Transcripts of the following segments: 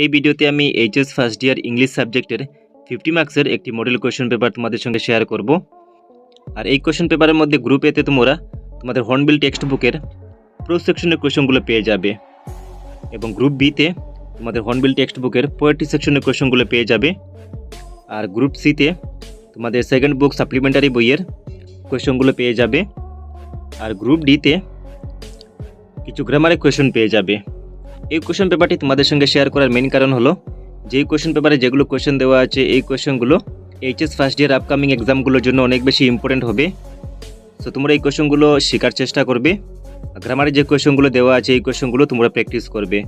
এই ভিডিওতে আমি এইচএস ফার্স্ট ইয়ার ইংলিশ সাবজেক্টের 50 মার্কসের একটি মডেল কোয়েশ্চেন পেপার তোমাদের সঙ্গে শেয়ার করব। আর এই কোয়েশ্চেন পেপারের মধ্যে গ্রুপ এতে তোমরা তোমাদের হর্নবিল টেক্সট বুকের প্রো সেকশনের কোয়েশ্চেনগুলো পেয়ে যাবে এবং গ্রুপ বিতে তোমাদের হর্নবিল টেক্সট বুকের পোয়েট্রি সেকশনের কোয়েশ্চেনগুলো পেয়ে যাবে। আর গ্রুপ সিতে তোমাদের সেকেন্ড বুক সাপ্লিমেন্টারি বইয়ের কোয়েশ্চেনগুলো পেয়ে যাবে। আর গ্রুপ ডিতে কিছু গ্রামারের কোয়েশ্চেন পেয়ে যাবে। এই কোয়েশ্চেন পেপারটি তোমাদের সঙ্গে শেয়ার করার মেইন কারণ হলো যে এই কোয়েশ্চেন পেপারে যেগুলো কোয়েশ্চেন দেওয়া আছে এই কোয়েশ্চেনগুলো এইচএস ফার্স্ট ইয়ার আপকামিং এক্সামগুলোর জন্য অনেক বেশি ইম্পর্টেন্ট হবে। সো তোমরা এই কোয়েশ্চেনগুলো শেখার চেষ্টা করবে। গ্রামারে যে কোয়েশ্চেনগুলো দেওয়া আছে এই কোয়েশ্চেনগুলো তোমরা প্র্যাকটিস করবে।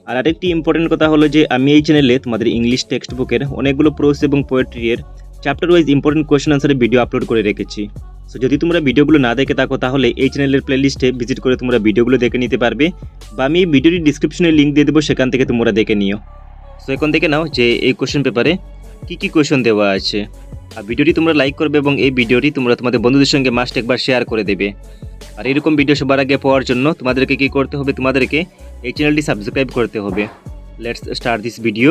আর আরেকটি ইম্পর্টেন্ট কথা হলো যে আমি এই চ্যানেলে তোমাদের ইংলিশ টেক্সট বুকের অনেকগুলো প্রোস এবং পোয়েট্রির চ্যাপ্টার ওয়াইজ ইম্পর্টেন্ট কোয়েশ্চেন আনসারের ভিডিও আপলোড করে রেখেছি। সো যদি তোমরা ভিডিওগুলো না দেখে থাকো তাহলে এই চ্যানেলের প্লেলিস্টে ভিজিট করে তোমরা ভিডিওগুলো দেখে নিতে পারবে, বা আমি এই ভিডিওটির ডিসক্রিপশনে লিঙ্ক দিয়ে দেবো, সেখান থেকে তোমরা দেখে নিও। সো এখন দেখে নাও যে এই কোয়েশ্চেন পেপারে কী কোয়েশ্চেন দেওয়া আছে। আর ভিডিওটি তোমরা লাইক করবে এবং এই ভিডিওটি তোমরা তোমাদের বন্ধুদের সঙ্গে মাস্ট একবার শেয়ার করে দেবে। আর এরকম ভিডিও সবার আগে পাওয়ার জন্য তোমাদেরকে কী করতে হবে, তোমাদেরকে এই চ্যানেলটি সাবস্ক্রাইব করতে হবে। Let's start this video.